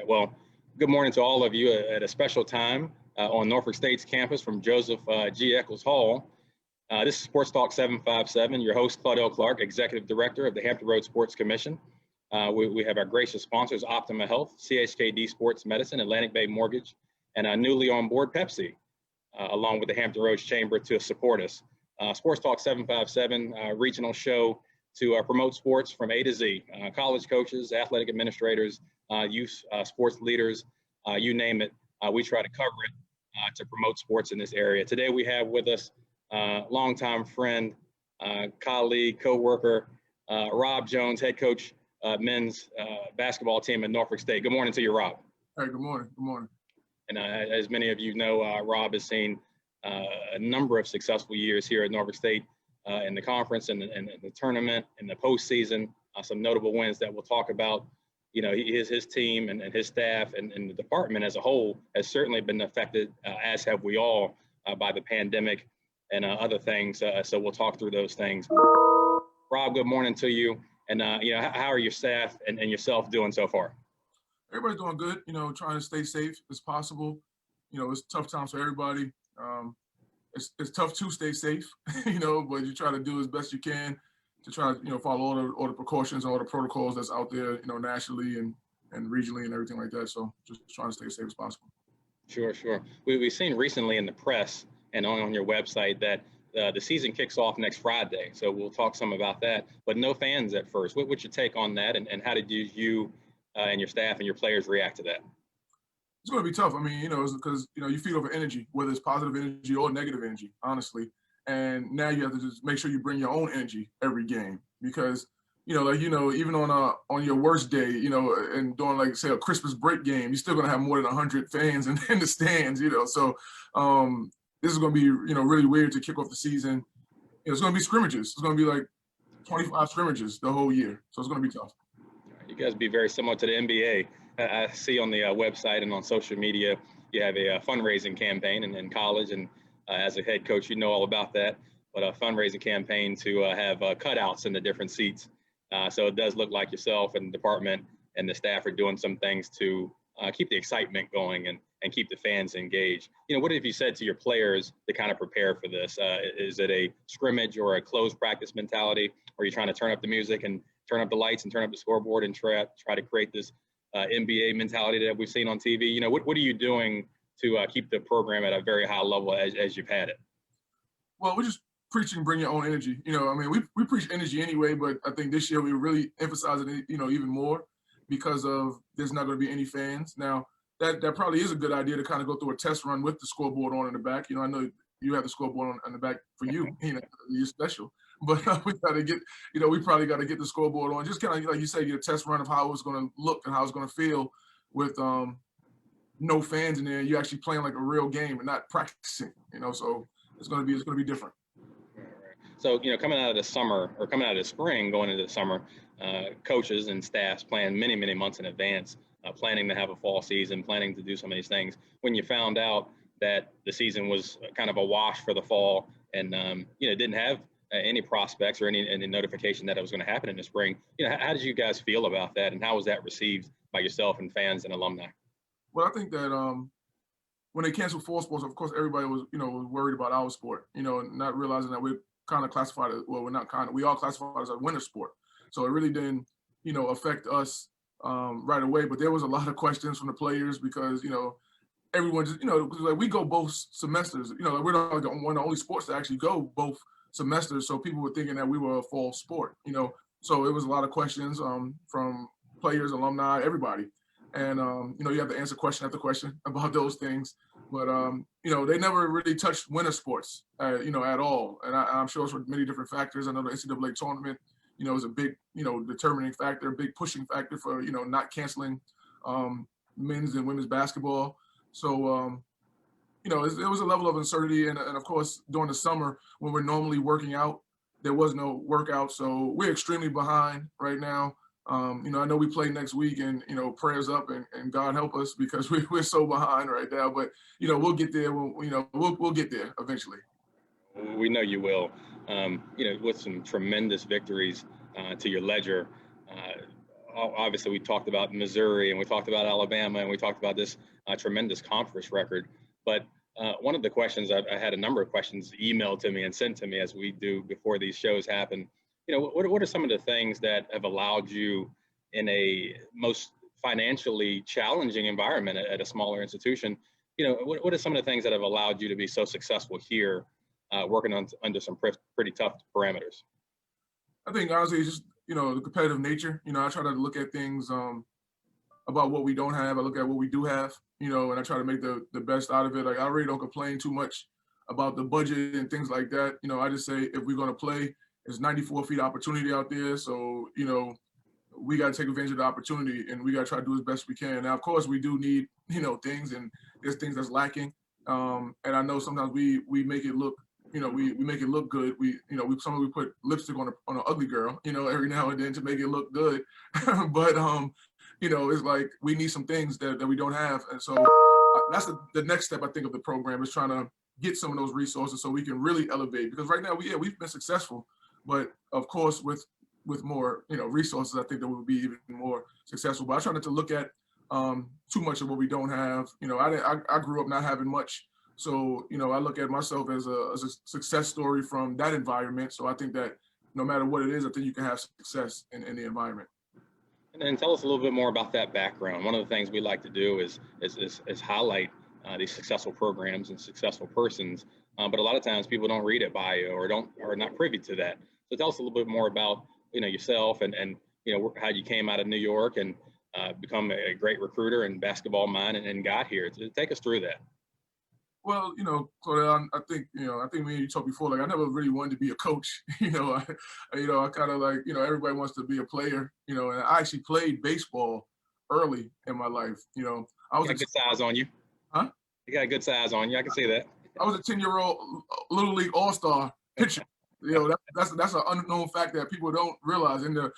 right. Well, good morning to all of you at a special time on Norfolk State's campus from Joseph G. Eccles Hall. This is SportsTalk 757. Your host, Claudel Clark, Executive Director of the Hampton Roads Sports Commission. We have our gracious sponsors, Optima Health, CHKD Sports Medicine, Atlantic Bay Mortgage, and our newly on board Pepsi, along with the Hampton Roads Chamber to support us. SportsTalk 757, regional show to promote sports from A to Z, college coaches, athletic administrators, youth sports leaders, you name it. We try to cover it to promote sports in this area. Today we have with us longtime friend, colleague, co-worker, Rob Jones, head coach, men's basketball team at Norfolk State. Good morning to you, Rob. Hey, good morning. Good morning. And as many of you know, Rob has seen a number of successful years here at Norfolk State in the conference and the tournament, in the postseason, some notable wins that we'll talk about. You know, his team and his staff and the department as a whole has certainly been affected, as have we all, by the pandemic and other things. So we'll talk through those things. Rob, good morning to you. And, you know, how are your staff and yourself doing so far? Everybody's doing good, you know, trying to stay safe as possible. You know, it's tough times for everybody. It's tough to stay safe, you know, but you try to do as best you can to try to, you know, follow all the precautions, all the protocols that's out there, you know, nationally and regionally and everything like that. So just trying to stay as safe as possible. Sure. We've seen recently in the press and on your website that the season kicks off next Friday. So we'll talk some about that, but no fans at first. What's your take on that? And how did you and your staff and your players react to that? It's going to be tough. I mean, you know, it's because, you know, you feed over energy, whether it's positive energy or negative energy, honestly. And now you have to just make sure you bring your own energy every game because, you know, like, you know, even on your worst day, you know, and during like, say, a Christmas break game, you're still going to have more than 100 fans in the stands, you know. So this is going to be, you know, really weird to kick off the season. You know, it's going to be scrimmages. It's going to be like 25 scrimmages the whole year. So it's going to be tough. You guys be very similar to the NBA. I see on the website and on social media, you have a fundraising campaign in college. And as a head coach, you know all about that. But a fundraising campaign to have cutouts in the different seats. So it does look like yourself and the department and the staff are doing some things to keep the excitement going and keep the fans engaged. You know, what have you said to your players to kind of prepare for this? Is it a scrimmage or a closed practice mentality? Or are you trying to turn up the music and turn up the lights and turn up the scoreboard and try to create this NBA mentality that we've seen on TV? You know, what are you doing to keep the program at a very high level as you've had it? Well, we're just preaching bring your own energy. You know, I mean, we preach energy anyway, but I think this year we really emphasizing it, you know, even more because of there's not going to be any fans. Now, that probably is a good idea to kind of go through a test run with the scoreboard on in the back. You know, I know you have the scoreboard on the back for you. You know, you're special. But we got to get, you know, we probably got to get the scoreboard on. Just kind of, like you say, get a test run of how it's going to look and how it's going to feel with no fans in there. You actually playing like a real game and not practicing, you know. So it's going to be different. Right. So, you know, coming out of the summer or coming out of the spring, going into the summer, coaches and staffs plan many months in advance, planning to have a fall season, planning to do some of these things. When you found out that the season was kind of a wash for the fall and, you know, didn't have any prospects or any notification that it was going to happen in the spring, you know, how did you guys feel about that, and how was that received by yourself and fans and alumni? Well, I think that when they canceled fall sports, of course, everybody was, you know, was worried about our sport, you know, not realizing that we're kind of classified as, well, we're not kind of, we all classified as a winter sport. So it really didn't, you know, affect us right away. But there was a lot of questions from the players because, you know, everyone just, you know, like we go both semesters, you know, like we're not one of the only sports to actually go both semesters. So people were thinking that we were a fall sport, you know. So it was a lot of questions from players, alumni, everybody. And, you know, you have to answer question after question about those things. But, you know, they never really touched winter sports, you know, at all. And I'm sure it's for many different factors. I know the NCAA tournament, you know, is a big, you know, determining factor, a big pushing factor for, you know, not canceling men's and women's basketball. So, you know, it was a level of uncertainty. And of course, during the summer, when we're normally working out, there was no workout. So we're extremely behind right now. You know, I know we play next week and, you know, prayers up and God help us because we're so behind right now. But, you know, we'll get there. We'll get there eventually. We know you will. You know, with some tremendous victories to your ledger, obviously we talked about Missouri and we talked about Alabama and we talked about this tremendous conference record. But one of the questions, I had a number of questions emailed to me and sent to me as we do before these shows happen. What are some of the things that have allowed you in a most financially challenging environment at a smaller institution? What are some of the things that have allowed you to be so successful here, working under some pretty tough parameters? I think honestly, it's just, the competitive nature. I try to look at things about what we don't have. I look at what we do have, and I try to make the best out of it. Like, I really don't complain too much about the budget and things like that. I just say, if we're going to play, there's 94 feet opportunity out there. So, we got to take advantage of the opportunity, and we got to try to do as best we can. Now, of course, we do need, things, and there's things that's lacking. And I know sometimes we make it look, we make it look good. Sometimes we put lipstick on an ugly girl, every now and then to make it look good. But it's like we need some things that we don't have. And so that's the next step, I think, of the program, is trying to get some of those resources so we can really elevate. Because right now, we've been successful, but of course, with more, resources, I think that we'll be even more successful. But I try not to look at too much of what we don't have. I grew up not having much. So, I look at myself as a success story from that environment. So I think that no matter what it is, I think you can have success in the environment. And then tell us a little bit more about that background. One of the things we like to do is highlight these successful programs and successful persons. But a lot of times people don't read a bio or are not privy to that. So tell us a little bit more about, yourself and how you came out of New York and become a great recruiter and basketball mind and got here. Take us through that. Well, Claudia, I think me and you talked before, like, I never really wanted to be a coach. I kind of like, everybody wants to be a player, and I actually played baseball early in my life. I was got good size on you. Huh? You got a good size on you. I can see that. I was a 10-year-old Little League All-Star pitcher. That's an unknown fact that people don't realize. In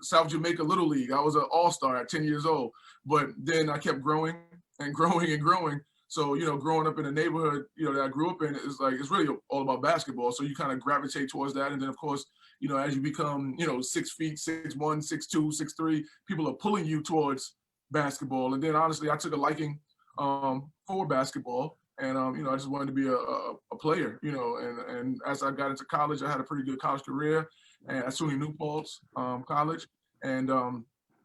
South Jamaica Little League, I was an All-Star at 10 years old. But then I kept growing and growing and growing. So, growing up in the neighborhood, that I grew up in, it's really all about basketball. So you kind of gravitate towards that. And then, of course, as you become, 6 feet, 6'1", 6'2", 6'3", people are pulling you towards basketball. And then, honestly, I took a liking for basketball. And, I just wanted to be a player, and as I got into college, I had a pretty good college career at SUNY New Paltz College. And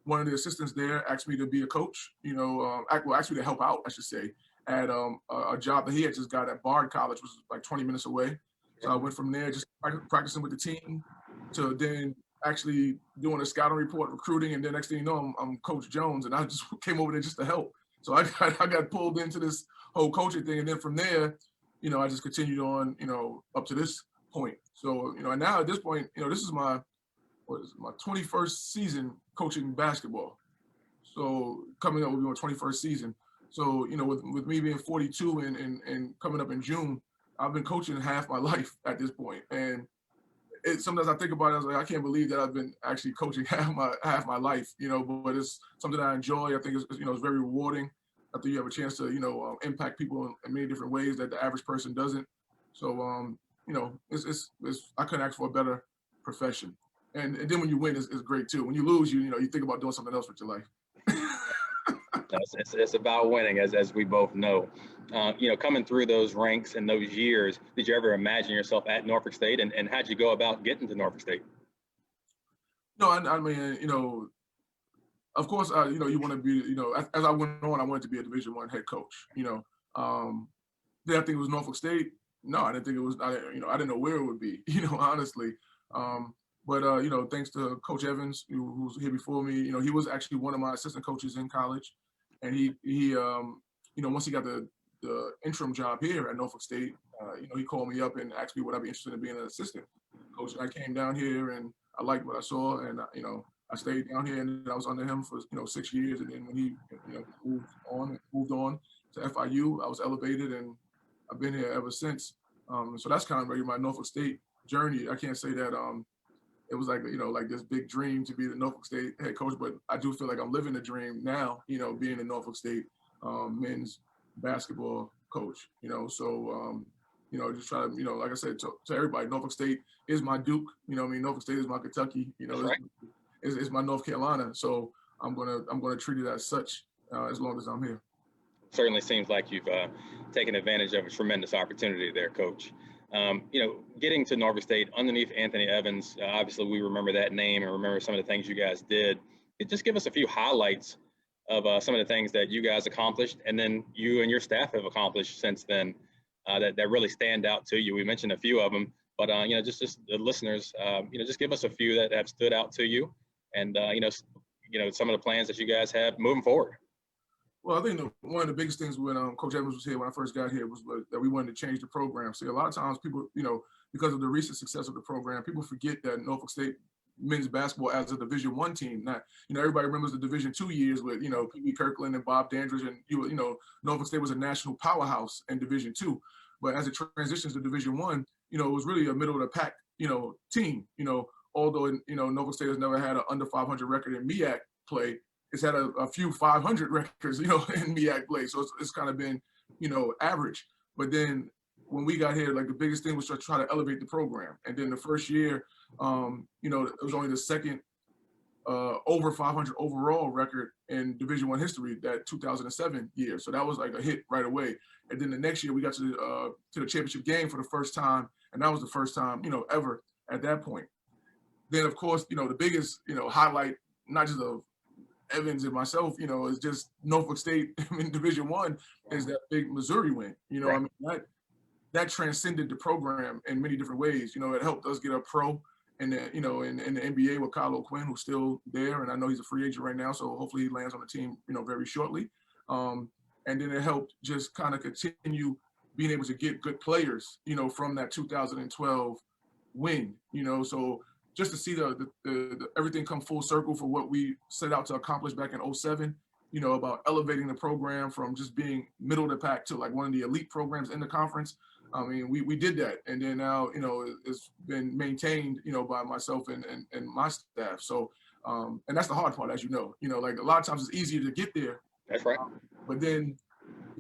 one of the assistants there asked me to be a coach, asked me to help out, I should say, at a job that he had just got at Bard College, which was like 20 minutes away. So I went from there, just practicing with the team, to then actually doing a scouting report, recruiting. And then next thing you know, I'm Coach Jones, and I just came over there just to help. So I got pulled into this whole coaching thing. And then from there, I just continued on, up to this point. So, and now at this point, this is my 21st season coaching basketball. So coming up, we'll be my 21st season. So, with me being 42 and coming up in June, I've been coaching half my life at this point. And sometimes I think about it, I was like, I can't believe that I've been actually coaching half my life, but it's something I enjoy. I think it's very rewarding. I think you have a chance to, impact people in many different ways that the average person doesn't. So, it's I couldn't ask for a better profession. And then when you win, it's great too. When you lose, you think about doing something else with your life. It's about winning, as we both know. Coming through those ranks and those years, did you ever imagine yourself at Norfolk State, and how'd you go about getting to Norfolk State? No, I mean, of course, you want to be, as I went on, I wanted to be a Division I head coach. Did I think it was Norfolk State? No, I didn't think it was. I didn't know where it would be. Honestly. But thanks to Coach Evans, who's here before me, he was actually one of my assistant coaches in college, and he once he got the interim job here at Norfolk State, he called me up and asked me would I be interested in being an assistant coach. And I came down here and I liked what I saw, and I stayed down here and I was under him for 6 years, and then when he moved on to FIU, I was elevated, and I've been here ever since. So that's kind of really my Norfolk State journey. I can't say that it was like this big dream to be the Norfolk State head coach, but I do feel like I'm living the dream now. Being a Norfolk State men's basketball coach. So just try to like I said to everybody, Norfolk State is my Duke. Norfolk State is my Kentucky. Right. is my North Carolina. So I'm gonna treat it as such as long as I'm here. Certainly seems like you've taken advantage of a tremendous opportunity there, Coach. Getting to Norfolk State underneath Anthony Evans, obviously we remember that name and remember some of the things you guys did. Just give us a few highlights of some of the things that you guys accomplished, and then you and your staff have accomplished since then that really stand out to you. We mentioned a few of them, but just the listeners, just give us a few that have stood out to you, and some of the plans that you guys have moving forward. Well, I think one of the biggest things when Coach Evans was here, when I first got here, was that we wanted to change the program. See, a lot of times people, because of the recent success of the program, people forget that Norfolk State men's basketball as a Division I team. Not, everybody remembers the Division II years with, P.B. Kirkland and Bob Dandridge, and Norfolk State was a national powerhouse in Division II. But as it transitions to Division I, it was really a middle of the pack, team. Although Norfolk State has never had an under 500 record in MEAC play, it's had a few 500 records, in MEAC play. So it's kind of been, average. But then when we got here, like the biggest thing was to try to elevate the program. And then the first year, it was only the second over 500 overall record in Division I history, that 2007 year. So that was like a hit right away. And then the next year we got to the championship game for the first time. And that was the first time, ever at that point. Then of course, the biggest, highlight, not just of Evans and myself, is just Norfolk State in Division I is that big Missouri win. Right. I mean, that transcended the program in many different ways. It helped us get a pro in the NBA with Kyle O'Quinn, who's still there, and I know he's a free agent right now, so hopefully he lands on the team, very shortly. And then it helped just kind of continue being able to get good players, from that 2012 win. So just to see the everything come full circle for what we set out to accomplish back in 2007, about elevating the program from just being middle of the pack to like one of the elite programs in the conference. I mean, we did that, and then now, it's been maintained, by myself and my staff. So, and that's the hard part, as you know. Like a lot of times it's easier to get there. That's right. But then,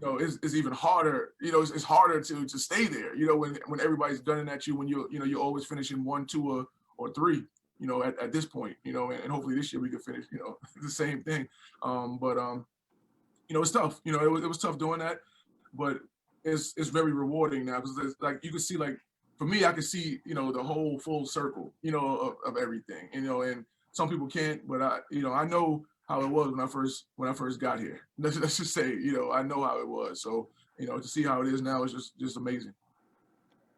it's even harder. It's harder to stay there. When everybody's gunning at you, when you're always finishing 1, 2, or 3. At this point. And hopefully this year we can finish. The same thing. It's tough. It was tough doing that, but it's very rewarding now, because it's like you can see, like for me, I can see the whole full circle of everything. And some people can't, but I know how it was when I first got here. Let's just say I know how it was. So to see how it is now is just amazing.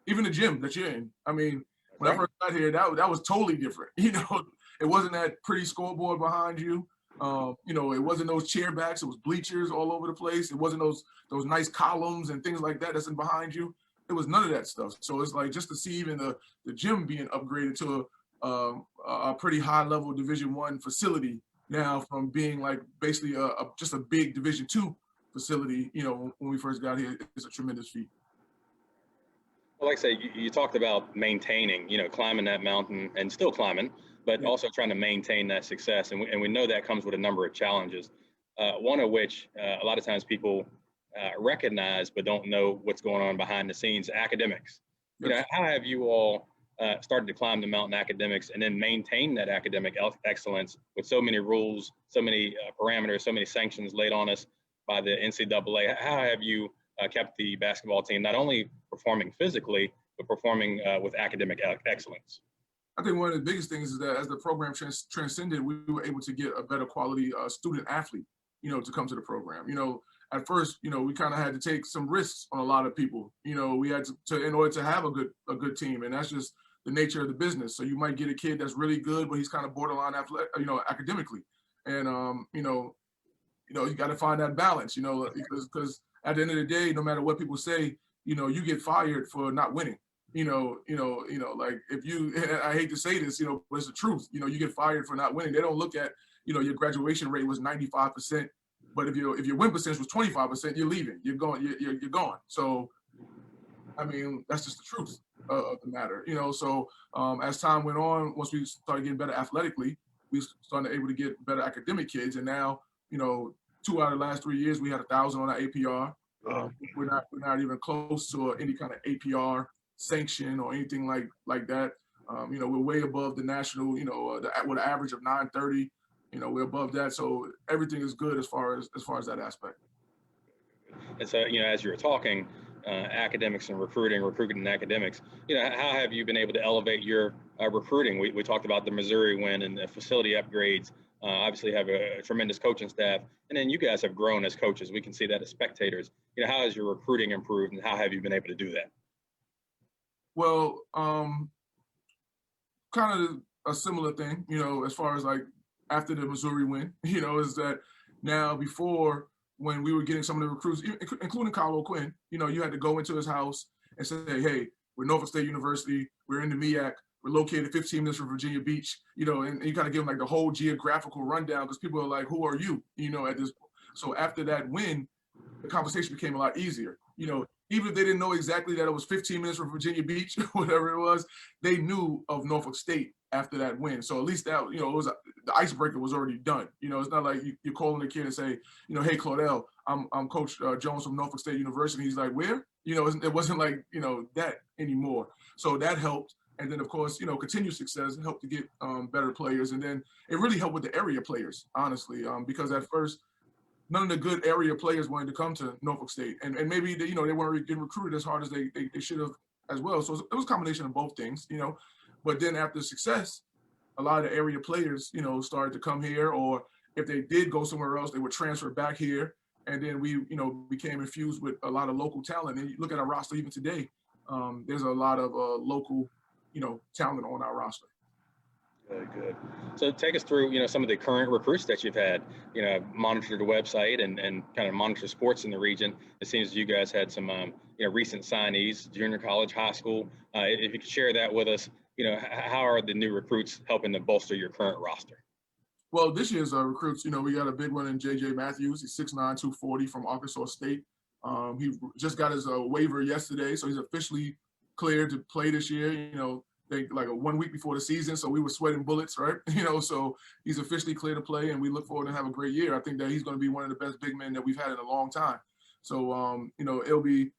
Even the gym that you're in. I mean, when I first got here, that was totally different. It wasn't that pretty scoreboard behind you. It wasn't those chair backs. It was bleachers all over the place. It wasn't those nice columns and things like that that's in behind you. It was none of that stuff. So it's like just to see even the gym being upgraded to a pretty high level Division I facility now, from being like basically just a big Division II facility. When we first got here, it's a tremendous feat. Well, like I say, you talked about maintaining, climbing that mountain and still climbing, but also trying to maintain that success. And we know that comes with a number of challenges, one of which a lot of times people recognize but don't know what's going on behind the scenes: academics. Yes. How have you all started to climb the mountain academics and then maintain that academic excellence with so many rules, so many parameters, so many sanctions laid on us by the NCAA? How have you kept the basketball team not only performing physically, but performing with academic excellence? I think one of the biggest things is that as the program transcended, we were able to get a better quality student athlete, to come to the program. At first, we kind of had to take some risks on a lot of people. We had to in order to have a good team, and that's just the nature of the business. So you might get a kid that's really good, but he's kind of borderline academically, and you got to find that balance, because at the end of the day, no matter what people say, you get fired for not winning. Like if you, I hate to say this, but it's the truth. You get fired for not winning. They don't look at, your graduation rate was 95%, but if your win percentage was 25%, you're leaving. You're going. You're gone. So, I mean, that's just the truth of the matter. So as time went on, once we started getting better athletically, we started able to get better academic kids, and now 2 out of the last 3 years we had 1,000 on our APR. We're not even close to any kind of APR sanction or anything like that. We're way above the national, with an average of 930. We're above that. So everything is good as far as that aspect. And so, as you were talking, academics and recruiting and academics, how have you been able to elevate your recruiting? We talked about the Missouri win and the facility upgrades. Obviously have a tremendous coaching staff, and then you guys have grown as coaches. We can see that as spectators. How has your recruiting improved, and how have you been able to do that? Well, kind of a similar thing, as far as like after the Missouri win, is that now before, when we were getting some of the recruits, including Kyle O'Quinn, you had to go into his house and say, hey, we're Norfolk State University, we're in the MEAC, we're located 15 minutes from Virginia Beach, and you kind of give them like the whole geographical rundown, because people are like, who are you, at this point. So after that win, the conversation became a lot easier. Even if they didn't know exactly that it was 15 minutes from Virginia Beach, whatever it was, they knew of Norfolk State after that win. So at least that, it was the icebreaker was already done. It's not like you're calling the kid and say, hey, Claudel, I'm Coach Jones from Norfolk State University. He's like, where? It wasn't like, that anymore. So that helped. And then, of course, continued success helped to get better players. And then it really helped with the area players, honestly, because at first, none of the good area players wanted to come to Norfolk State. And maybe, they weren't getting recruited as hard as they should have as well. So it was a combination of both things, But then after success, a lot of the area players, started to come here, or if they did go somewhere else, they would transfer back here. And then we, became infused with a lot of local talent. And you look at our roster even today, there's a lot of local, talent on our roster. Good. So take us through, some of the current recruits that you've had, monitor the website and kind of monitor sports in the region. It seems you guys had some, recent signees, junior college, high school. If you could share that with us, how are the new recruits helping to bolster your current roster? Well, this year's recruits, we got a big one in J.J. Matthews. He's 6'9", 240 from Arkansas State. He just got his waiver yesterday, so he's officially cleared to play this year, like 1 week before the season, so we were sweating bullets, right? So he's officially clear to play, and we look forward to have a great year. I think that he's going to be one of the best big men that we've had in a long time. So, it'll be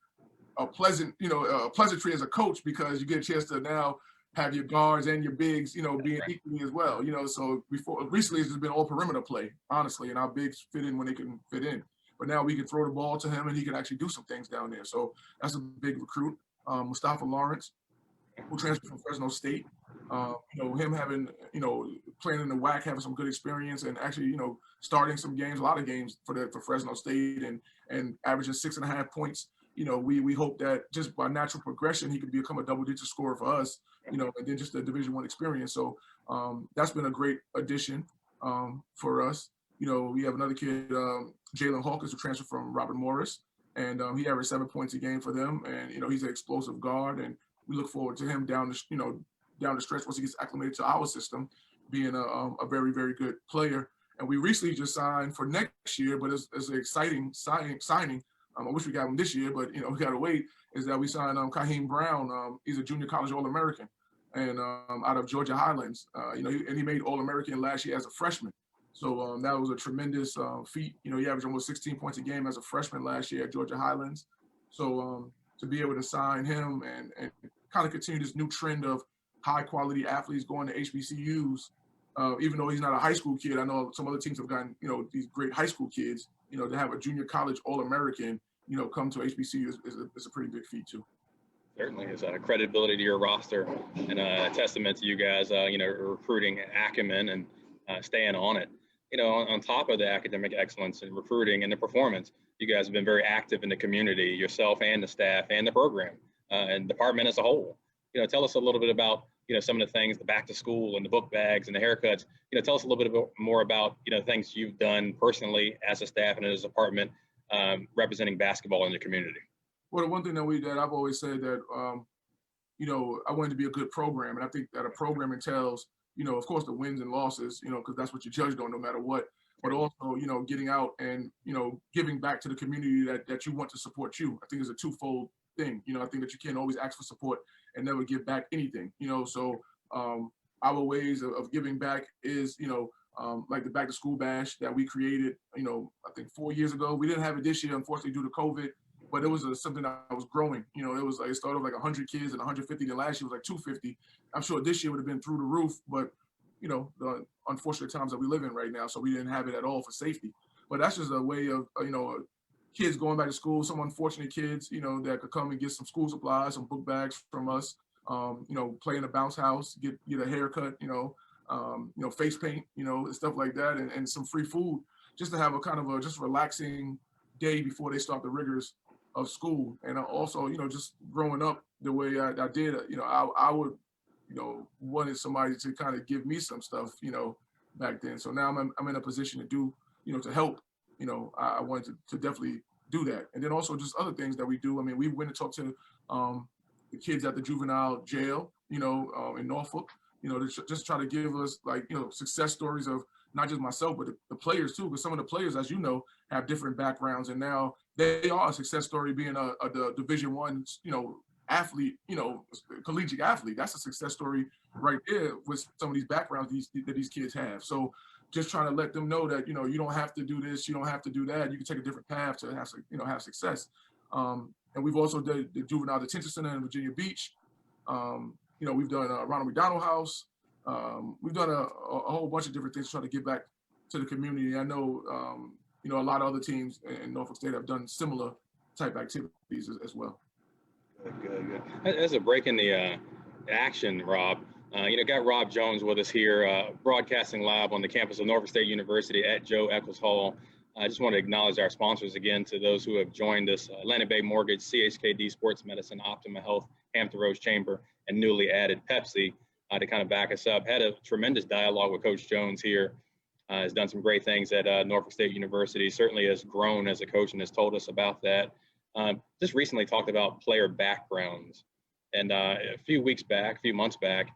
a pleasantry as a coach, because you get a chance to now have your guards and your bigs, being equally as well. So recently it's just been all perimeter play, honestly, and our bigs fit in when they can fit in. But now we can throw the ball to him, and he can actually do some things down there. So that's a big recruit. Mustafa Lawrence, who transferred from Fresno State. Him having, playing in the WAC, having some good experience, and actually, starting some games, a lot of games for Fresno State, and averaging 6.5 points. We hope that just by natural progression, he could become a double-digit scorer for us, and then just a Division I experience. So that's been a great addition for us. We have another kid, Jalen Hawkins, who transferred from Robert Morris, and he averaged 7 points a game for them. And, he's an explosive guard, and we look forward to him down the stretch once he gets acclimated to our system, being a very, very good player. And we recently just signed for next year, but it's an exciting signing. I wish we got him this year, but we got to wait. Is that we signed Kaheem Brown? He's a junior college All-American, and out of Georgia Highlands. And he made All-American last year as a freshman. So that was a tremendous feat. He averaged almost 16 points a game as a freshman last year at Georgia Highlands. So to be able to sign him and kind of continue this new trend of high-quality athletes going to HBCUs, even though he's not a high school kid. I know some other teams have gotten, these great high school kids, to have a junior college All-American, come to HBCU is a pretty big feat too. Certainly is a credibility to your roster and a testament to you guys, recruiting acumen and staying on it. On top of the academic excellence and recruiting and the performance, you guys have been very active in the community, yourself and the staff and the program and department as a whole. Tell us a little bit about, some of the things, the back to school and the book bags and the haircuts. Tell us a little bit more about, things you've done personally as a staff and as a department representing basketball in the community. Well, the one thing that I've always said that, I wanted to be a good program. And I think that a program entails, of course, the wins and losses, because that's what you're judged on no matter what. But also, getting out and, giving back to the community that you want to support you. I think it's a twofold thing. I think that you can't always ask for support and never give back anything, So our ways of giving back is, like the back to school bash that we created, I think 4 years ago. We didn't have it this year, unfortunately, due to COVID. but it was something that was growing. You know, it was like, it started with like 100 kids and 150. Then last year was like 250. I'm sure this year would have been through the roof, but you know, the unfortunate times that we live in right now, so we didn't have it at all for safety. But that's just a way of, you know, kids going back to school, some unfortunate kids, you know, that could come and get some school supplies, some book bags from us, you know, play in a bounce house, get a haircut, you know, face paint, you know, stuff like that, and some free food, just to have a kind of a just relaxing day before they start the rigors of school. And also, you know, just growing up the way I did, you know, I would, you know, wanted somebody to kind of give me some stuff, you know, back then. So now I'm in a position to do, you know, to help. You know, I wanted to definitely do that. And then also just other things that we do. I mean, we went and talked to the kids at the juvenile jail, you know, in Norfolk, you know, to just try to give us, like, you know, success stories of not just myself, but the players too, because some of the players, as you know, have different backgrounds, and now they are a success story being a Division I, you know, athlete, you know, collegiate athlete. That's a success story right there with some of these backgrounds that these kids have. So just trying to let them know that, you know, you don't have to do this, you don't have to do that. You can take a different path to have, you know, have success. And we've also done the Juvenile Detention Center in Virginia Beach. You know, we've done Ronald McDonald House. We've done a whole bunch of different things to try to give back to the community. I know, you know, a lot of other teams in Norfolk State have done similar type activities as well. Good. As a break in the action, Rob, you know, got Rob Jones with us here, broadcasting live on the campus of Norfolk State University at Joe Eccles Hall. I just want to acknowledge our sponsors again, to those who have joined us: Atlantic Bay Mortgage, CHKD Sports Medicine, Optima Health, Hampton Roads Chamber, and newly added Pepsi to kind of back us up. Had a tremendous dialogue with Coach Jones here. Has done some great things at Norfolk State University. Certainly has grown as a coach and has told us about that. Just recently talked about player backgrounds. And a few months back,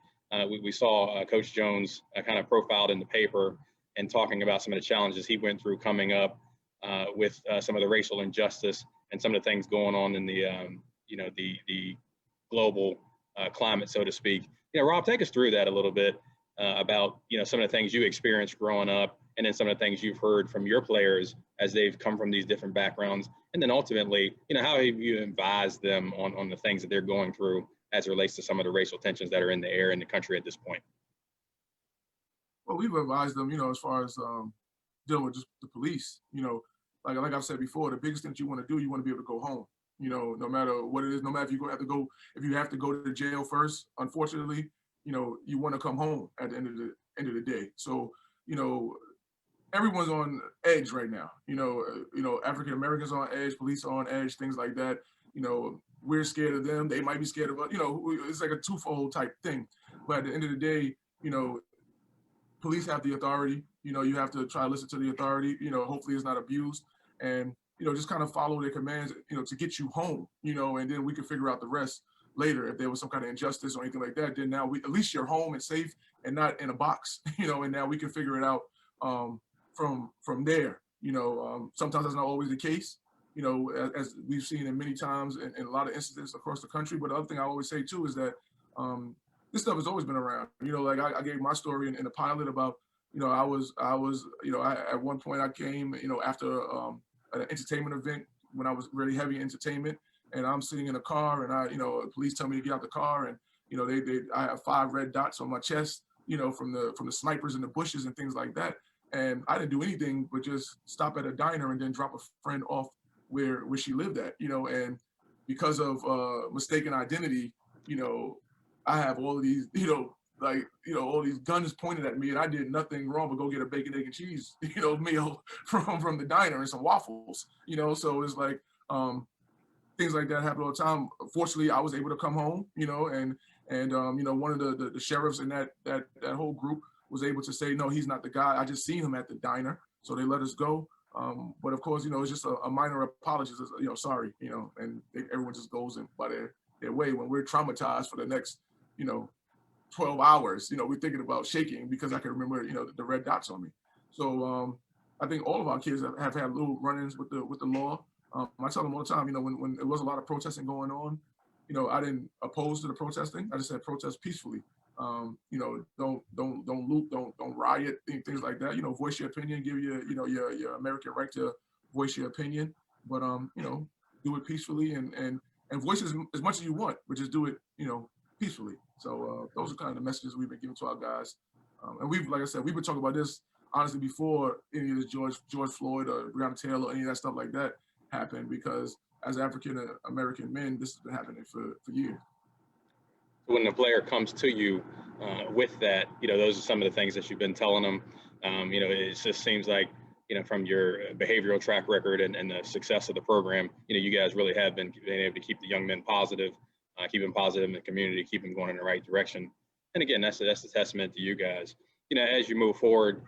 we saw Coach Jones kind of profiled in the paper and talking about some of the challenges he went through coming up with some of the racial injustice and some of the things going on in the, you know, the global climate, so to speak. You know, Rob, take us through that a little bit about, you know, some of the things you experienced growing up, and then some of the things you've heard from your players as they've come from these different backgrounds. And then ultimately, you know, how have you advised them on the things that they're going through as it relates to some of the racial tensions that are in the air in the country at this point? Well, we've advised them, you know, as far as dealing with just the police, you know, like I've said before, the biggest thing that you want to do, you want to be able to go home, you know, no matter what it is, no matter if you if you have to go to jail first, unfortunately, you know, you want to come home at the end of the day. So, you know, everyone's on edge right now. You know, African Americans on edge, police are on edge, things like that. You know, we're scared of them. They might be scared of us. You know, it's like a twofold type thing. But at the end of the day, you know, police have the authority. You know, you have to try to listen to the authority. You know, hopefully it's not abused, and you know, just kind of follow their commands. You know, to get you home. You know, and then we can figure out the rest later. If there was some kind of injustice or anything like that, then now at least you're home and safe and not in a box. You know, and now we can figure it out. From there, you know, sometimes that's not always the case, you know, as we've seen in many times in a lot of incidents across the country. But the other thing I always say too is that this stuff has always been around. You know, like I gave my story in the pilot about, you know, I was, you know, at one point I came, you know, after an entertainment event when I was really heavy entertainment, and I'm sitting in a car, and you know, police tell me to get out the car, and you know, I have 5 red dots on my chest, you know, from the snipers in the bushes and things like that. And I didn't do anything but just stop at a diner and then drop a friend off where she lived at, you know, and because of mistaken identity, you know, I have all of these, you know, like, you know, all these guns pointed at me, and I did nothing wrong but go get a bacon, egg, and cheese, you know, meal from the diner and some waffles, you know. So it's like things like that happen all the time. Fortunately, I was able to come home, you know, and you know, one of the sheriffs in that whole group was able to say, no, he's not the guy. I just seen him at the diner, so they let us go. But of course, you know, it's just a minor apology, you know, sorry, you know, and everyone just goes in by their way. When we're traumatized for the next, you know, 12 hours, you know, we're thinking about shaking because I can remember, you know, the red dots on me. So I think all of our kids have had little run-ins with the law. I tell them all the time, you know, when there was a lot of protesting going on, you know, I didn't oppose to the protesting. I just said protest peacefully. You know, don't loot, don't riot, things like that. You know, voice your opinion, give your American right to voice your opinion. But you know, do it peacefully and voice as much as you want, but just do it, peacefully. So those are kind of the messages we've been giving to our guys. And like I said, we've been talking about this honestly before any of this George Floyd or Breonna Taylor or any of that stuff like that happened, because as African American men, this has been happening for years. When the player comes to you with that, those are some of the things that you've been telling them. It just seems like, from your behavioral track record and the success of the program, you guys really have been able to keep the young men positive, keep them positive in the community, keep them going in the right direction. And again, that's a testament to you guys. As you move forward,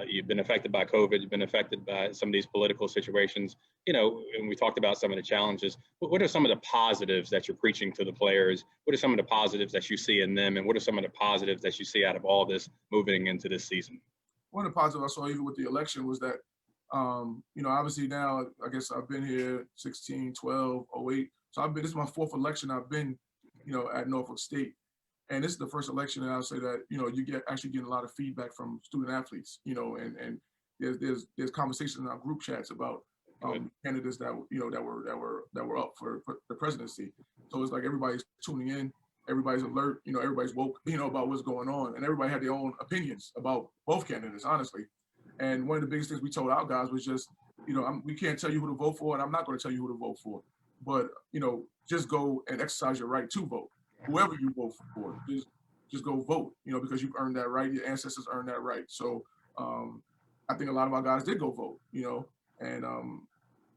you've been affected by COVID, you've been affected by some of these political situations, and we talked about some of the challenges. What are some of the positives that you're preaching to the players? What are some of the positives that you see in them? And what are some of the positives that you see out of all this moving into this season? One of the positives I saw even with the election was that, obviously now, I guess I've been here 16, 12, 08. So this is my fourth election I've been, at Norfolk State. And this is the first election that I'll say that, you actually getting a lot of feedback from student athletes, and there's conversations in our group chats about candidates that were up for the presidency. So it's like everybody's tuning in, everybody's alert, everybody's woke, about what's going on, and everybody had their own opinions about both candidates, honestly. And one of the biggest things we told our guys was just, we can't tell you who to vote for, and I'm not going to tell you who to vote for, but just go and exercise your right to vote. Whoever you vote for, just go vote, because you've earned that right. Your ancestors earned that right. So I think a lot of our guys did go vote, and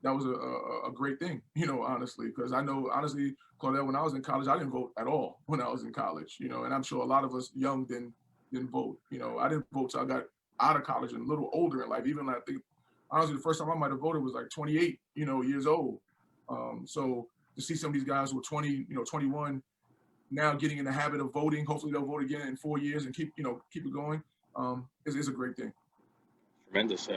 that was a great thing, honestly, because I know, honestly, Claudel, when I was in college, I didn't vote at all when I was in college, and I'm sure a lot of us young didn't vote. I didn't vote till I got out of college and a little older in life. Even I think, honestly, the first time I might have voted was like 28, years old. So to see some of these guys who were 20, 21, now getting in the habit of voting, hopefully they'll vote again in 4 years and keep it going, is a great thing. Tremendous,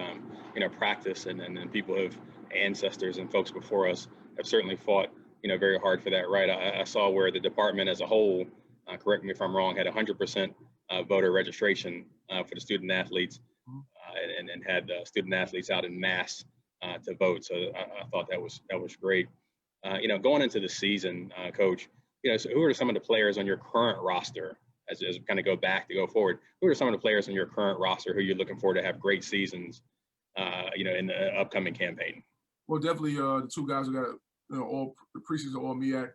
practice, and people have ancestors and folks before us have certainly fought, very hard for that right. I saw where the department as a whole, correct me if I'm wrong, had 100% voter registration for the student athletes, and had student athletes out in mass to vote. So I thought that was great. Going into the season, Coach, so who are some of the players on your current roster, as we kind of go forward, who are some of the players on your current roster who you're looking forward to have great seasons, in the upcoming campaign? Well, definitely the two guys who got, all the preseason all MEAC,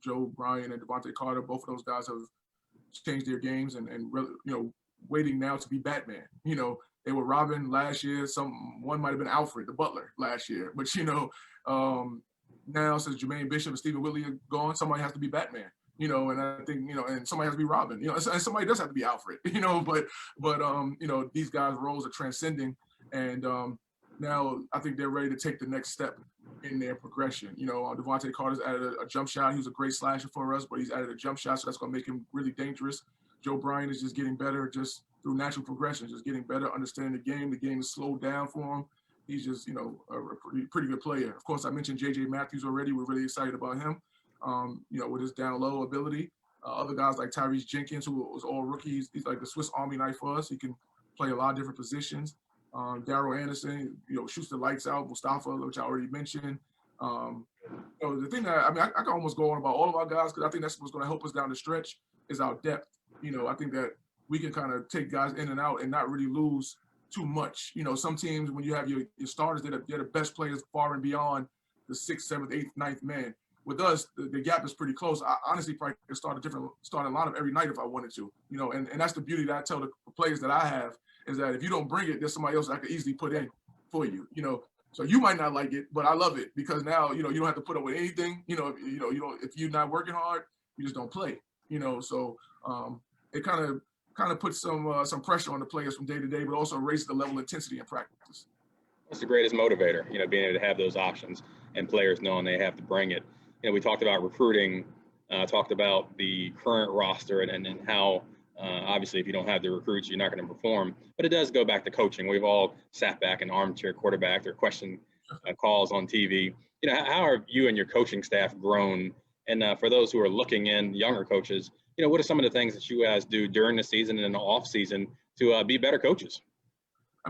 Joe Bryan and Devontae Carter. Both of those guys have changed their games and really, waiting now to be Batman. They were Robin last year. One might have been Alfred, the butler, last year. But, now since Jermaine Bishop and Stephen Whitley are gone, somebody has to be Batman, and I think, and somebody has to be Robin, and somebody does have to be Alfred, but these guys' roles are transcending, and now I think they're ready to take the next step in their progression. Devontae Carter's added a jump shot. He was a great slasher for us, but he's added a jump shot, so that's going to make him really dangerous. Joe Bryan is just getting better just through natural progression, just getting better, understanding the game. The game is slowed down for him. He's just, a pretty good player. Of course, I mentioned J.J. Matthews already. We're really excited about him, with his down low ability. Other guys like Tyrese Jenkins, who was all rookies, he's like the Swiss Army knife for us. He can play a lot of different positions. Darrell Anderson, shoots the lights out. Mustafa, which I already mentioned. The thing that, I can almost go on about all of our guys, because I think that's what's going to help us down the stretch is our depth. I think that we can kind of take guys in and out and not really lose too much. Some teams, when you have your starters, they're the best players far and beyond the 6th, 7th, 8th, 9th man. With us, the gap is pretty close. I honestly probably could start a lineup every night if I wanted to. And that's the beauty that I tell the players that I have, is that if you don't bring it, there's somebody else I could easily put in for you. So you might not like it, but I love it, because now you don't have to put up with anything. If you're not working hard, you just don't play. So it kind of puts some pressure on the players from day to day, but also raises the level of intensity in practice. What's the greatest motivator? Being able to have those options and players knowing they have to bring it. We talked about recruiting, talked about the current roster and how obviously if you don't have the recruits, you're not going to perform. But it does go back to coaching. We've all sat back and armchair quarterbacked or questioned calls on TV. How have you and your coaching staff grown? And for those who are looking in, younger coaches, what are some of the things that you guys do during the season and in the off season to be better coaches?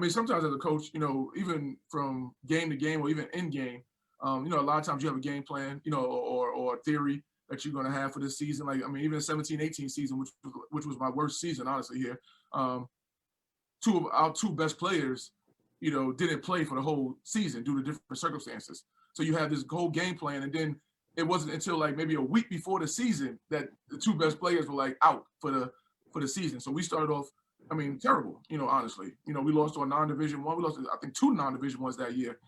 Sometimes as a coach, even from game to game or even in game, You know, a lot of times you have a game plan, you know, or a theory that you're going to have for this season. Like, I mean, even the 17-18 season, which was my worst season, honestly, here. Two of our two best players, you know, didn't play for the whole season due to different circumstances. So you have this whole game plan, and then it wasn't until like maybe a week before the season that the two best players were like out for the season. So we started off, I mean, terrible, you know, honestly. You know, we lost to a non-division one. We lost to, I think, 2 non-division ones that year.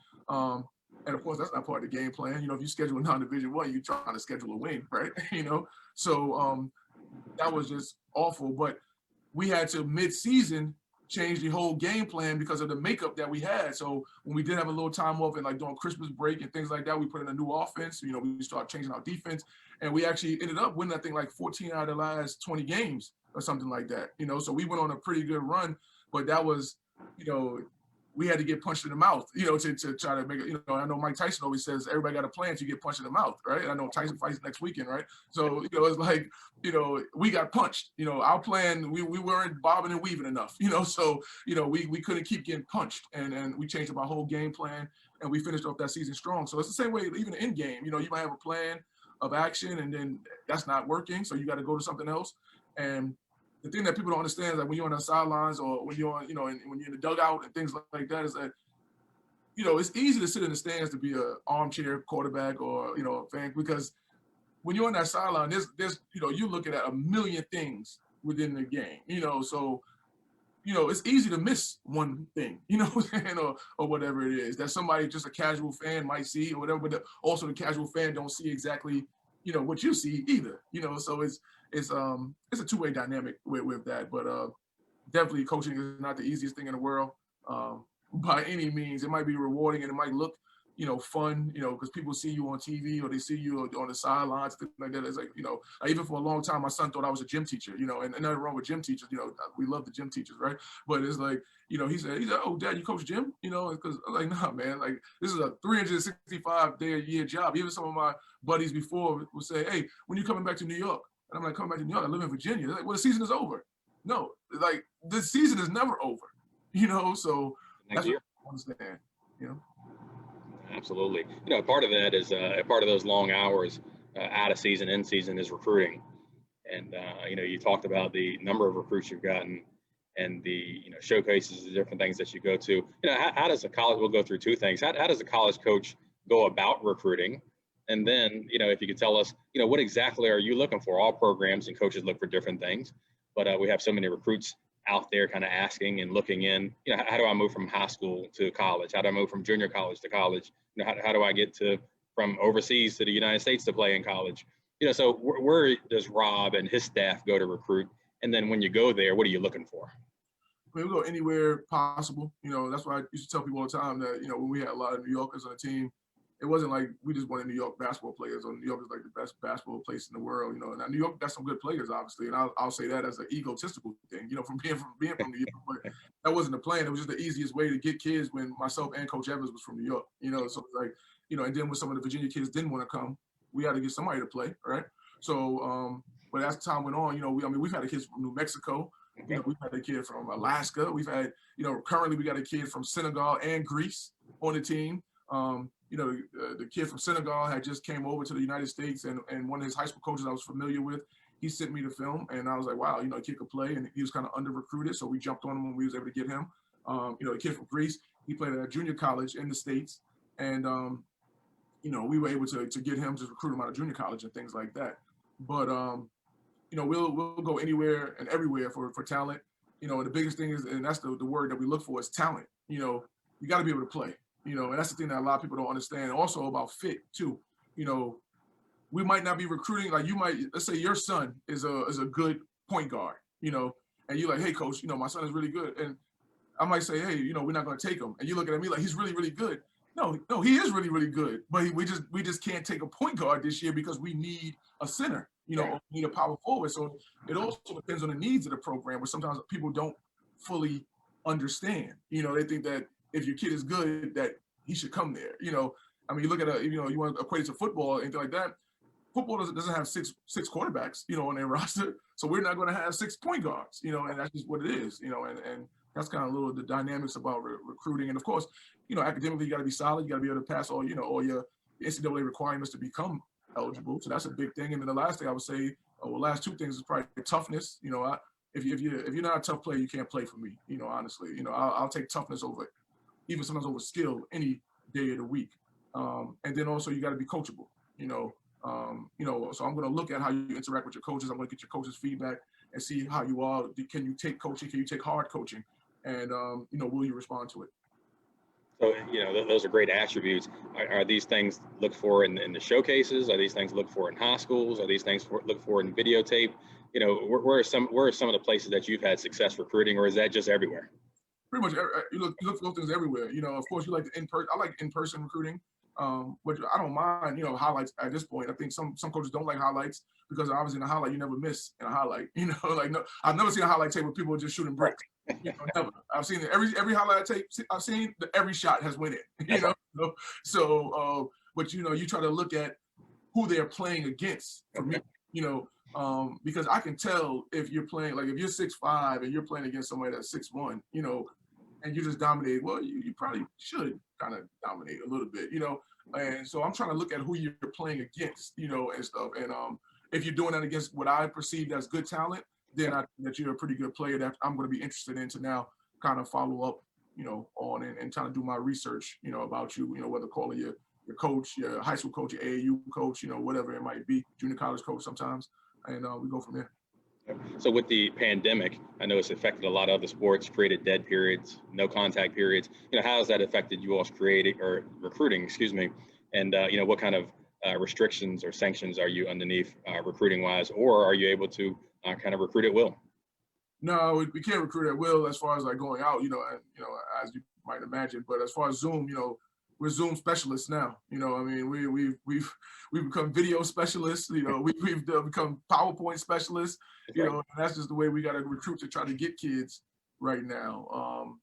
And of course, that's not part of the game plan. You know, if you schedule a non-division one, you're trying to schedule a win, right? You know, so that was just awful. But we had to mid-season change the whole game plan because of the makeup that we had. So when we did have a little time off and like during Christmas break and things like that, we put in a new offense. You know, we started changing our defense, and we actually ended up winning, I think, like 14 out of the last 20 games or something like that. You know, so we went on a pretty good run, but that was, you know, we had to get punched in the mouth, you know, to try to make it. You know, I know Mike Tyson always says everybody got a plan to get punched in the mouth, right? And I know Tyson fights next weekend, right? So, you know, it's like, you know, we got punched. You know, our plan, we weren't bobbing and weaving enough, you know, so, you know, we couldn't keep getting punched, and we changed up our whole game plan, and we finished off that season strong. So it's the same way, even in game, you know, you might have a plan of action, and then that's not working, so you got to go to something else. And the thing that people don't understand is that when you're on the sidelines or when you're on, you know, and when you're in the dugout and things like that, is that, you know, it's easy to sit in the stands to be a armchair quarterback or, you know, a fan, because when you're on that sideline, there's, you know, you're looking at a million things within the game, you know, so, you know, it's easy to miss one thing, you know, or whatever it is that somebody, just a casual fan, might see or whatever, but also the casual fan don't see exactly, you know, what you see either, you know, so it's a two-way dynamic with that, but definitely coaching is not the easiest thing in the world by any means. It might be rewarding and it might look, you know, fun, you know, because people see you on TV or they see you on the sidelines, things like that. It's like, you know, even for a long time, my son thought I was a gym teacher, you know, and nothing wrong with gym teachers, you know, we love the gym teachers, right? But it's like, you know, he said, oh, Dad, you coach gym? You know, because I'm like, nah, man, like this is a 365-day-a-year job. Even some of my buddies before would say, hey, when you coming back to New York? And I'm like, coming back to New York, I live in Virginia. They're like, well, the season is over. No, like the season is never over, you know, so that's what I understand, you know. Absolutely. You know, part of that is part of those long hours out of season, in season, is recruiting. And, you know, you talked about the number of recruits you've gotten and the, you know, showcases, the different things that you go to. You know, how does a college, we'll go through two things. How does a college coach go about recruiting? And then, you know, if you could tell us, you know, what exactly are you looking for? All programs and coaches look for different things, but we have so many recruits out there kind of asking and looking in, you know, how do I move from high school to college? How do I move from junior college to college? You know, how do I get from overseas to the United States to play in college? You know, so where does Rob and his staff go to recruit? And then when you go there, what are you looking for? I mean, we go anywhere possible. You know, that's why I used to tell people all the time that, you know, when we had a lot of New Yorkers on the team, it wasn't like we just wanted New York basketball players. Or New York is like the best basketball place in the world. You know, now New York got some good players, obviously, and I'll say that as an egotistical thing. You know, from being from New York, but that wasn't the plan. It was just the easiest way to get kids when myself and Coach Evans was from New York. You know, so like, you know, and then when some of the Virginia kids didn't want to come, we had to get somebody to play, right? So, but as time went on, you know, we've had a kid from New Mexico. You know, we've had a kid from Alaska. We've had, you know, currently we got a kid from Senegal and Greece on the team. You know, the kid from Senegal had just came over to the United States, and one of his high school coaches I was familiar with, he sent me the film, and I was like, wow, you know, the kid could play, and he was kind of under recruited, so we jumped on him when we was able to get him. You know, the kid from Greece, he played at a junior college in the States, and you know, we were able to get him to recruit him out of junior college and things like that. But you know, we'll go anywhere and everywhere for talent. You know, the biggest thing is, and that's the word that we look for, is talent. You know, you got to be able to play. You know, and that's the thing that a lot of people don't understand. Also about fit too. You know, we might not be recruiting, like you might, let's say your son is a good point guard, you know, and you're like, hey coach, you know, my son is really good. And I might say, hey, you know, we're not going to take him. And you look at me like, he's really, really good. No, he is really, really good. But we just can't take a point guard this year because we need a center, you know, we need a power forward. So it also depends on the needs of the program, where sometimes people don't fully understand. You know, they think that if your kid is good, that he should come there. You know, I mean, you look at you know, you want to equate it to football, anything like that. Football doesn't have six quarterbacks, you know, on their roster. So we're not going to have 6 point guards, you know, and that's just what it is, you know, and that's kind of a little the dynamics about recruiting. And of course, you know, academically, you got to be solid. You got to be able to pass all your the NCAA requiring us to become eligible. So that's a big thing. And then the last thing I would say, last two things is probably toughness. If you're not a tough player, you can't play for me. Honestly, I'll take toughness over, even sometimes over skill, any day of the week. And then also you got to be coachable. So I'm going to look at how you interact with your coaches. I'm going to get your coaches' feedback and see how you are. Can you take coaching? Can you take hard coaching? And will you respond to it? So, those are great attributes. Are these things looked for in the showcases? Are these things looked for in high schools? Are these things looked for in videotape? Where are some of the places that you've had success recruiting, or is that just everywhere? Pretty much, you look for those things everywhere. Of course, you like the in-person. I like in-person recruiting, but I don't mind, highlights at this point. I think some coaches don't like highlights because obviously in a highlight you never miss in a highlight. I've never seen a highlight tape where people are just shooting bricks. Never. I've seen every highlight tape I've seen. Every shot has went in. So, but you try to look at who they're playing against. For me, because I can tell if you're playing, like if you're 6'5" and you're playing against somebody that's 6'1", and you just dominate. Well, you probably should kind of dominate a little bit, And so I'm trying to look at who you're playing against, and stuff. And if you're doing that against what I perceive as good talent, then I think that you're a pretty good player that I'm going to be interested in to now kind of follow up, on and trying to do my research, about you, whether calling your coach, your high school coach, your AAU coach, whatever it might be, junior college coach sometimes, and we go from there. So with the pandemic, I know it's affected a lot of other sports, created dead periods, no contact periods. How has that affected you all's recruiting, and what kind of restrictions or sanctions are you underneath recruiting wise, or are you able to kind of recruit at will? No, we can't recruit at will as far as like going out, as you might imagine. But as far as Zoom, we're Zoom specialists now. We've become video specialists. We've become PowerPoint specialists. And that's just the way we got to recruit to try to get kids right now.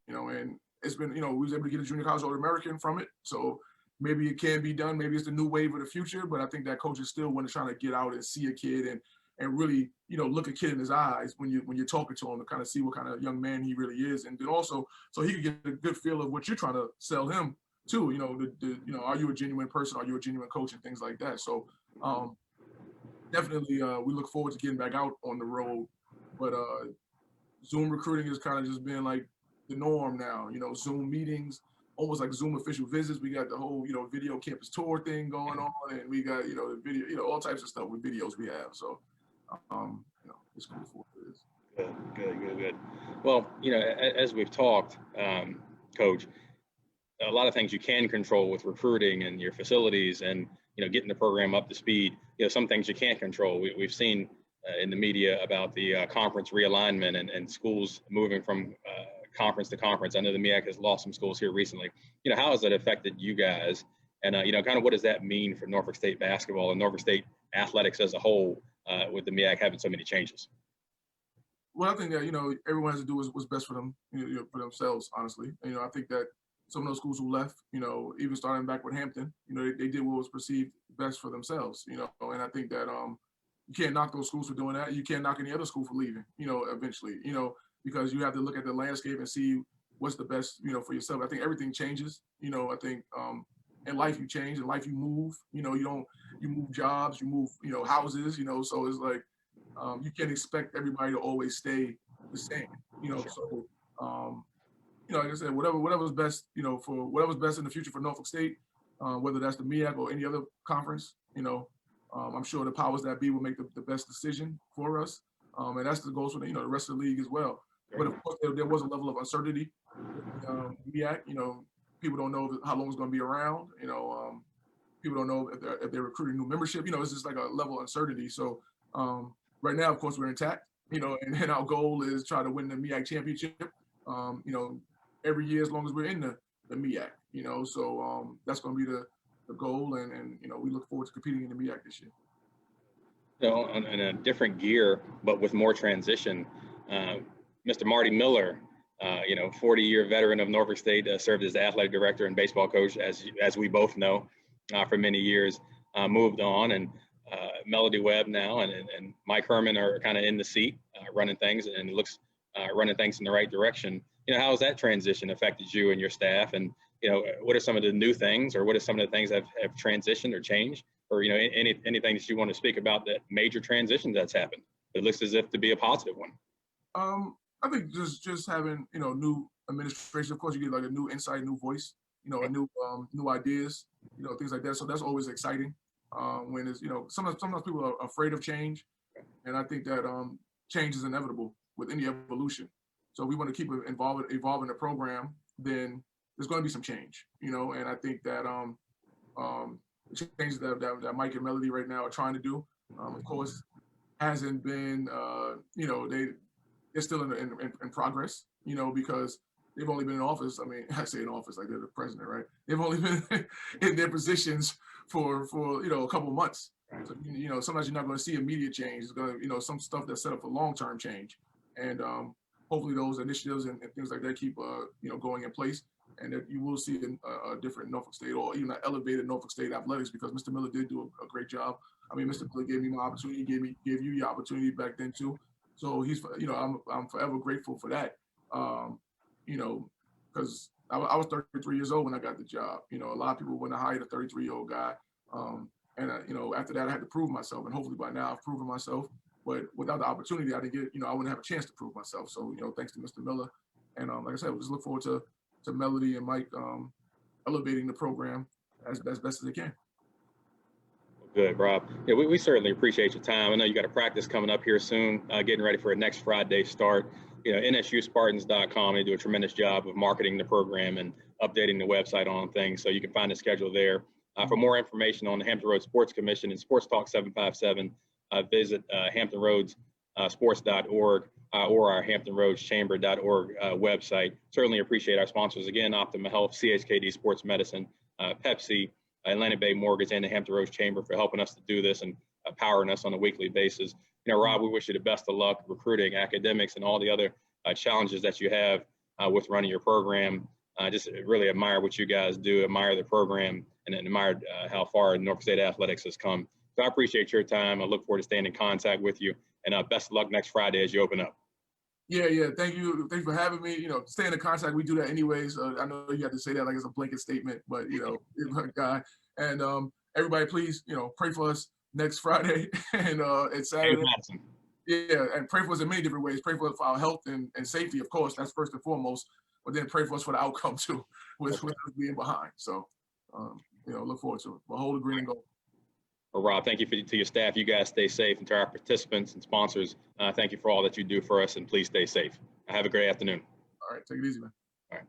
And it's been, we was able to get a junior college All-American from it. So maybe it can be done. Maybe it's the new wave of the future. But I think that coaches still want to try to get out and see a kid and really, look a kid in his eyes when you're talking to him to kind of see what kind of young man he really is. And then also, so he can get a good feel of what you're trying to sell him too. Are you a genuine person? Are you a genuine coach and things like that? So definitely we look forward to getting back out on the road. But Zoom recruiting has kind of just been like the norm now. Zoom meetings, almost like Zoom official visits. We got the whole, video campus tour thing going on, and we got, the video, all types of stuff with videos we have. So, it's going forward. Good. Well, as we've talked, Coach, a lot of things you can control with recruiting and your facilities and, getting the program up to speed. Some things you can't control. We've seen in the media about the conference realignment and schools moving from conference to conference. I know the MEAC has lost some schools here recently. How has that affected you guys? And, kind of what does that mean for Norfolk State basketball and Norfolk State athletics as a whole with the MEAC having so many changes? Well, I think that, everyone has to do what's best for them, for themselves, honestly. And, I think that some of those schools who left, even starting back with Hampton, they did what was perceived best for themselves, and I think that you can't knock those schools for doing that. You can't knock any other school for leaving, eventually, because you have to look at the landscape and see what's the best, for yourself. I think everything changes, I think in life you change, in life you move, you move jobs, you move, houses, so it's like you can't expect everybody to always stay the same, so like I said, whatever's best, for whatever's best in the future for Norfolk State, whether that's the MEAC or any other conference, I'm sure the powers that be will make the best decision for us. And that's the goals for the rest of the league as well. But of course, there was a level of uncertainty. MEAC, people don't know how long it's going to be around. People don't know if they're recruiting new membership. It's just like a level of uncertainty. So right now, of course, we're intact. And our goal is try to win the MEAC championship. Every year as long as we're in the MEAC. So that's going to be the goal, and we look forward to competing in the MEAC this year. In a different gear, but with more transition, Mr. Marty Miller, 40-year veteran of Norfolk State, served as the athletic director and baseball coach, as we both know, for many years, moved on, and Melody Webb now and Mike Herman are kind of in the seat, running things, and it looks running things in the right direction. How has that transition affected you and your staff, and what are some of the new things, or what are some of the things that have transitioned or changed, or anything that you want to speak about, that major transition that's happened? It looks as if to be a positive one. I think just having new administration. Of course, you get like a new insight, new voice, a new ideas, things like that. So that's always exciting. When it's sometimes people are afraid of change, and I think that change is inevitable with any evolution. So we want to keep evolving the program. Then there's going to be some change, and I think that the changes that Mike and Melody right now are trying to do, of course, hasn't been, they're still in progress, because they've only been in office. I mean, I say in office like they're the president, right? They've only been in their positions for a couple of months. So, sometimes you're not going to see immediate change. It's going to, some stuff that's set up for long-term change, and hopefully those initiatives and things like that keep going in place, and that you will see a different Norfolk State, or even an elevated Norfolk State athletics, because Mr. Miller did do a great job. I mean, Mr. Miller gave me my opportunity, gave you your opportunity back then too. So he's, I'm forever grateful for that. Because I was 33 years old when I got the job. A lot of people wouldn't have hired a 33-year-old guy. And after that, I had to prove myself, and hopefully by now I've proven myself. But without the opportunity, I didn't get, I wouldn't have a chance to prove myself. So, thanks to Mr. Miller, and like I said, we'll just look forward to Melody and Mike elevating the program as best as they can. Good, Rob. Yeah, we certainly appreciate your time. I know you got a practice coming up here soon, getting ready for a next Friday start. NSUSpartans.com, they do a tremendous job of marketing the program and updating the website on things, so you can find the schedule there. For more information on the Hampton Roads Sports Commission and SportsTalk 757, visit Hampton Roads sports.org or our HamptonRoadsChamber.org website. Certainly appreciate our sponsors again: Optima Health, CHKD Sports Medicine, Pepsi, Atlantic Bay Mortgage, and the Hampton Roads Chamber for helping us to do this and powering us on a weekly basis. Rob, we wish you the best of luck recruiting, academics, and all the other challenges that you have with running your program. Just really admire what you guys do, admire the program, and admire how far Norfolk State athletics has come. So I appreciate your time. I look forward to staying in contact with you, and best of luck next Friday as you open up. Yeah. Thank you. Thanks for having me. Stay in contact. We do that anyways. I know you have to say that like it's a blanket statement, but you're a guy. And everybody, please, pray for us next Friday and it's Saturday. Yeah, and pray for us in many different ways. Pray for us for our health and safety, of course. That's first and foremost. But then pray for us for the outcome too, with us being behind. So, look forward to it. We'll hold the green and gold. Well, Rob, thank you to your staff. You guys stay safe, and to our participants and sponsors, thank you for all that you do for us, and please stay safe. Have a great afternoon. All right, take it easy, man. All right.